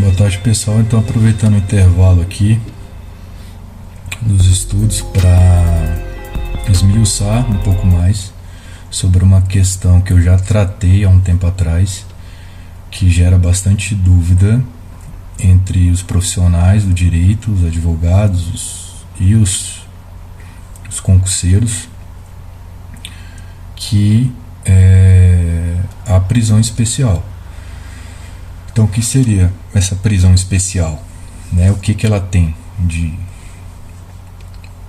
Boa tarde, pessoal. Então, aproveitando o intervalo aqui dos estudos para esmiuçar um pouco mais sobre uma questão que eu já tratei há um tempo atrás, que gera bastante dúvida entre os profissionais do direito, os advogados e os concurseiros, que é a prisão especial. Então, o que seria essa prisão especial? Né? O que ela tem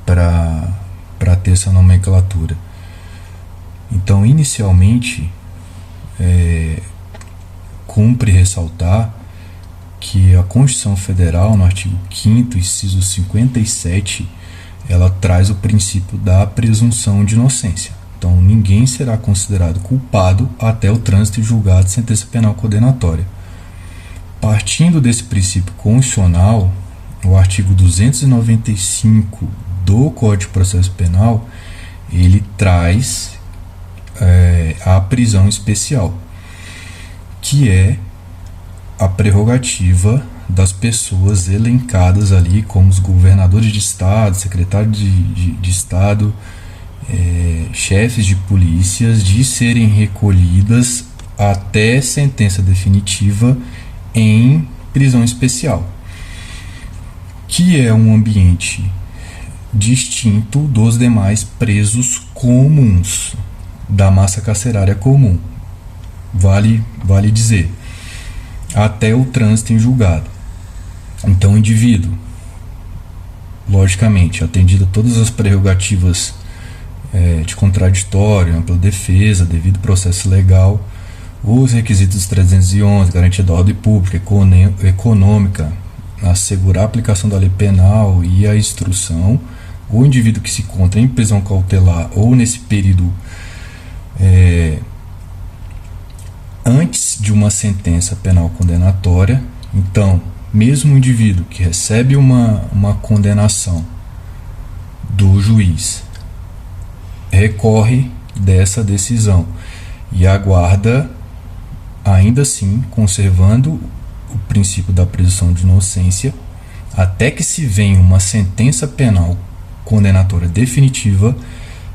para ter essa nomenclatura? Então, inicialmente, cumpre ressaltar que a Constituição Federal, no artigo 5º, inciso 57, ela traz o princípio da presunção de inocência. Então, ninguém será considerado culpado até o trânsito em julgado de sentença penal condenatória. Partindo desse princípio constitucional, o artigo 295 do Código de Processo Penal, ele traz a prisão especial, que é a prerrogativa das pessoas elencadas ali como os governadores de estado, secretários de estado, chefes de polícias, de serem recolhidas até sentença definitiva em prisão especial, que é um ambiente distinto dos demais presos comuns da massa carcerária comum. Vale dizer, até o trânsito em julgado. Então, o indivíduo, logicamente, atendido a todas as prerrogativas de contraditório, ampla defesa, devido processo legal, os requisitos dos 311, garantia da ordem pública, econômica, assegurar a aplicação da lei penal e a instrução, o indivíduo que se encontra em prisão cautelar ou nesse período antes de uma sentença penal condenatória. Então, mesmo o indivíduo que recebe uma condenação do juiz recorre dessa decisão e aguarda, ainda assim, conservando o princípio da presunção de inocência, até que se venha uma sentença penal condenatória definitiva,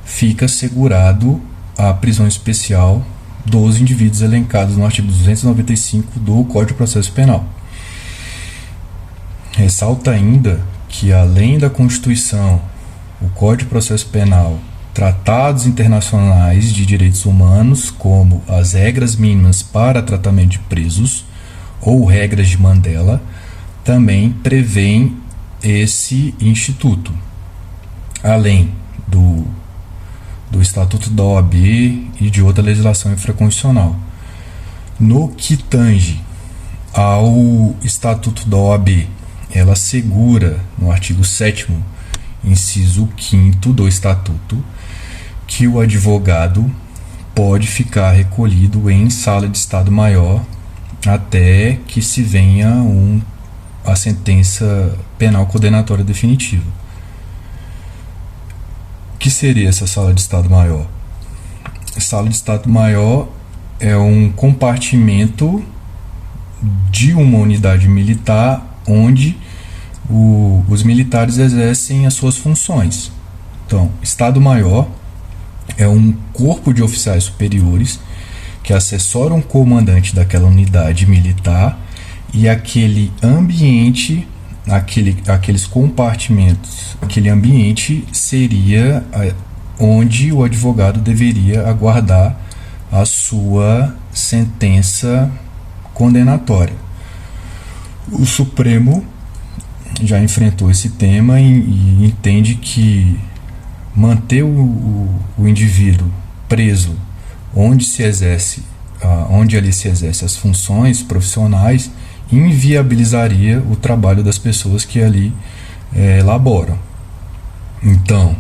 fica assegurado a prisão especial dos indivíduos elencados no artigo 295 do Código de Processo Penal. Ressalta ainda que, além da Constituição, o Código de Processo Penal, tratados internacionais de direitos humanos, como as regras mínimas para tratamento de presos, ou regras de Mandela, também prevêem esse instituto, além do Estatuto da OAB e de outra legislação infraconstitucional. No que tange ao Estatuto da OAB, ela assegura, no artigo 7º, inciso 5º do Estatuto, que o advogado pode ficar recolhido em sala de Estado Maior até que se venha a sentença penal condenatória definitiva. O que seria essa sala de Estado Maior? A sala de Estado Maior é um compartimento de uma unidade militar onde os militares exercem as suas funções. Então, Estado Maior é um corpo de oficiais superiores que assessoram o comandante daquela unidade militar, e aquele ambiente, aqueles compartimentos, aquele ambiente seria onde o advogado deveria aguardar a sua sentença condenatória. O Supremo já enfrentou esse tema e entende que manter o indivíduo preso onde ali se exerce as funções profissionais inviabilizaria o trabalho das pessoas que ali laboram. Então,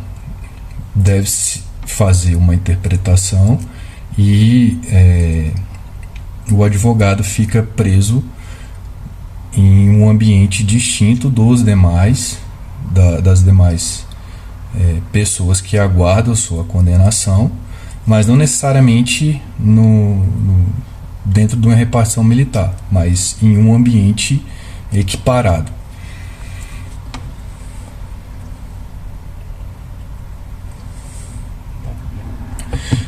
deve-se fazer uma interpretação e o advogado fica preso em um ambiente distinto das demais pessoas que aguardam sua condenação, mas não necessariamente dentro de uma repartição militar, mas em um ambiente equiparado.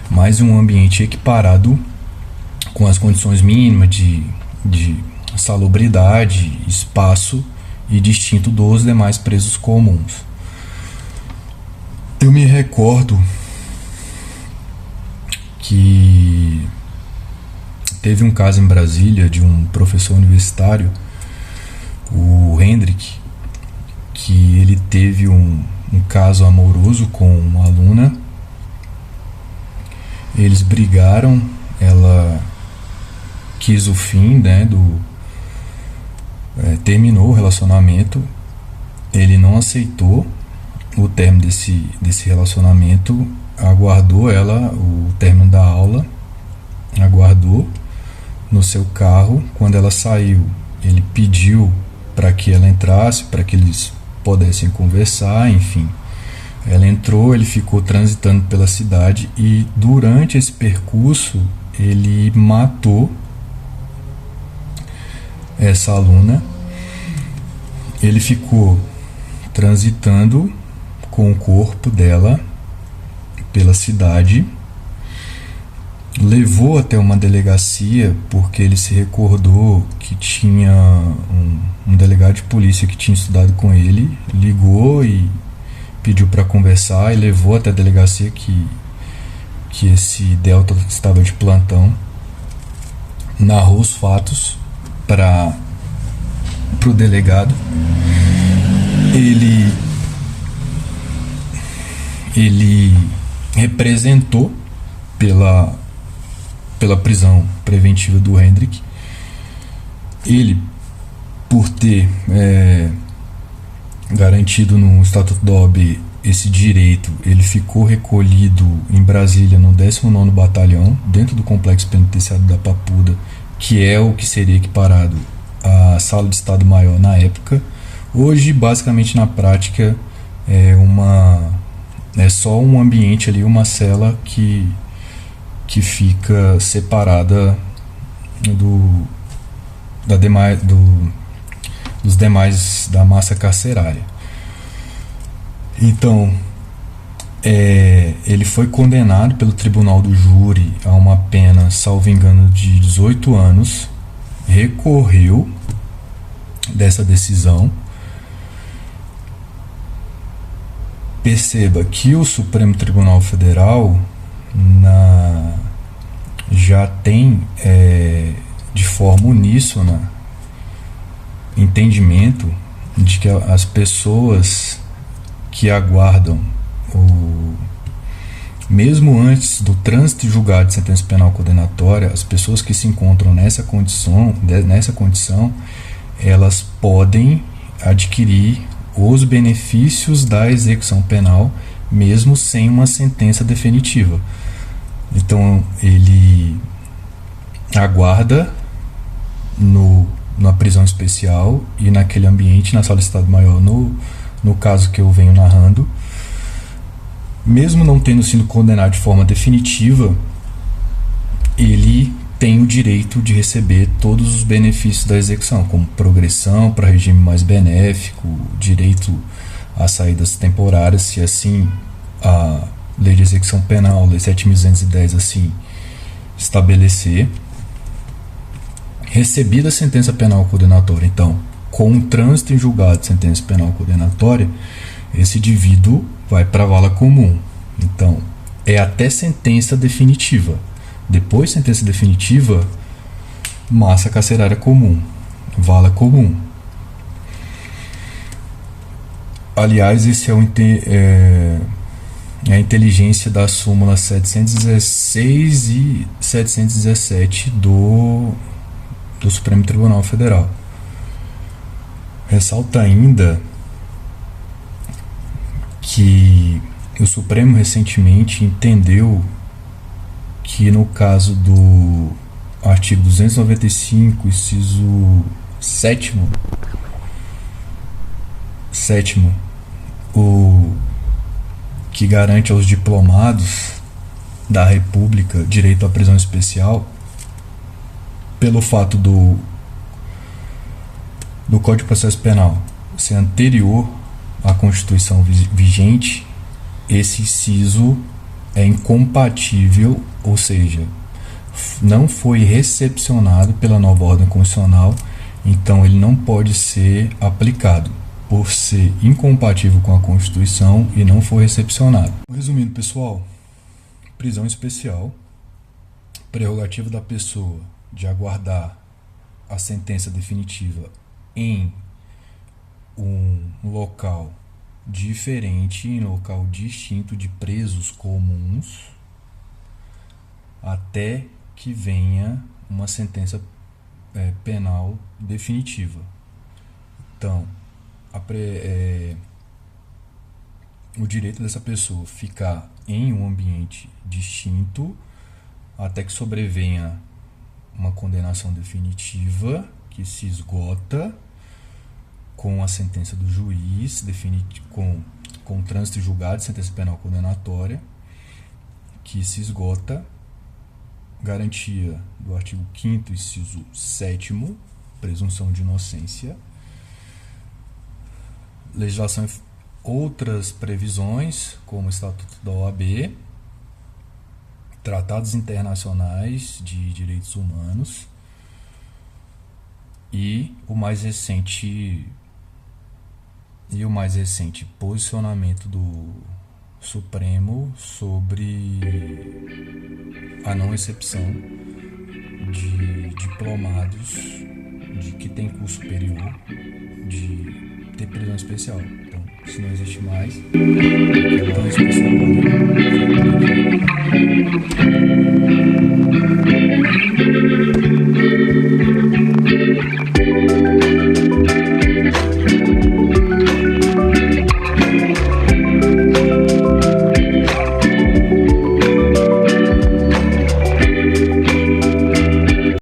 Mas um ambiente equiparado com as condições mínimas de salubridade, espaço e distinto dos demais presos comuns. Eu me recordo que teve um caso em Brasília de um professor universitário, o Hendrik, que ele teve um caso amoroso com uma aluna. Eles brigaram, ela quis o fim, né, terminou o relacionamento, ele não aceitou o término desse relacionamento, aguardou ela, o término da aula, aguardou no seu carro. Quando ela saiu, ele pediu para que ela entrasse, para que eles pudessem conversar, enfim. Ela entrou, ele ficou transitando pela cidade e durante esse percurso ele matou essa aluna. Ele ficou transitando com o corpo dela pela cidade, levou até uma delegacia porque ele se recordou que tinha um delegado de polícia que tinha estudado com ele, ligou e pediu para conversar e levou até a delegacia que esse Delta estava de plantão, narrou os fatos para o delegado. Ele representou pela prisão preventiva do Hendrik. Ele, por ter garantido no Estatuto da OAB esse direito, ele ficou recolhido em Brasília no 19º Batalhão, dentro do Complexo Penitenciário da Papuda, que é o que seria equiparado à Sala de Estado-Maior na época. Hoje, basicamente, na prática, é só um ambiente ali, uma cela que fica separada dos demais da massa carcerária. Então, ele foi condenado pelo Tribunal do Júri a uma pena, salvo engano, de 18 anos, recorreu dessa decisão. Perceba que o Supremo Tribunal Federal já tem, de forma uníssona, entendimento de que as pessoas que aguardam mesmo antes do trânsito julgado de sentença penal condenatória, as pessoas que se encontram nessa condição, elas podem adquirir os benefícios da execução penal mesmo sem uma sentença definitiva. Então ele aguarda na prisão especial e naquele ambiente, na Sala de Estado-Maior, no caso que eu venho narrando, mesmo não tendo sido condenado de forma definitiva, ele tem o direito de receber todos os benefícios da execução, como progressão para regime mais benéfico, direito a saídas temporárias, se assim a Lei de Execução Penal, Lei 7.210, assim estabelecer. Recebida a sentença penal condenatória, então, com o trânsito em julgado de sentença penal condenatória, esse indivíduo vai para a vala comum. Então, é até sentença definitiva. Depois de sentença definitiva, massa carcerária comum, vala comum. Aliás, esse é a inteligência da súmula 716 e 717 do Supremo Tribunal Federal. Ressalta ainda que o Supremo recentemente entendeu que no caso do artigo 295, inciso 7º, o que garante aos diplomados da República direito à prisão especial, pelo fato do Código de Processo Penal ser anterior à Constituição vigente, esse inciso é incompatível, ou seja, não foi recepcionado pela nova ordem constitucional, então ele não pode ser aplicado, por ser incompatível com a Constituição e não foi recepcionado. Resumindo, pessoal, prisão especial, prerrogativa da pessoa de aguardar a sentença definitiva em um local diferente, em local distinto de presos comuns, até que venha uma sentença penal definitiva. Então, o direito dessa pessoa ficar em um ambiente distinto até que sobrevenha uma condenação definitiva que se esgota com a sentença do juiz, com o trânsito julgado de sentença penal condenatória, que se esgota, garantia do artigo 5º, inciso 7º, presunção de inocência, legislação, outras previsões, como o Estatuto da OAB, tratados internacionais de direitos humanos e o mais recente posicionamento do Supremo sobre a não exceção de diplomados que têm curso superior de ter prisão especial. Então, se não existe mais, então esse pessoal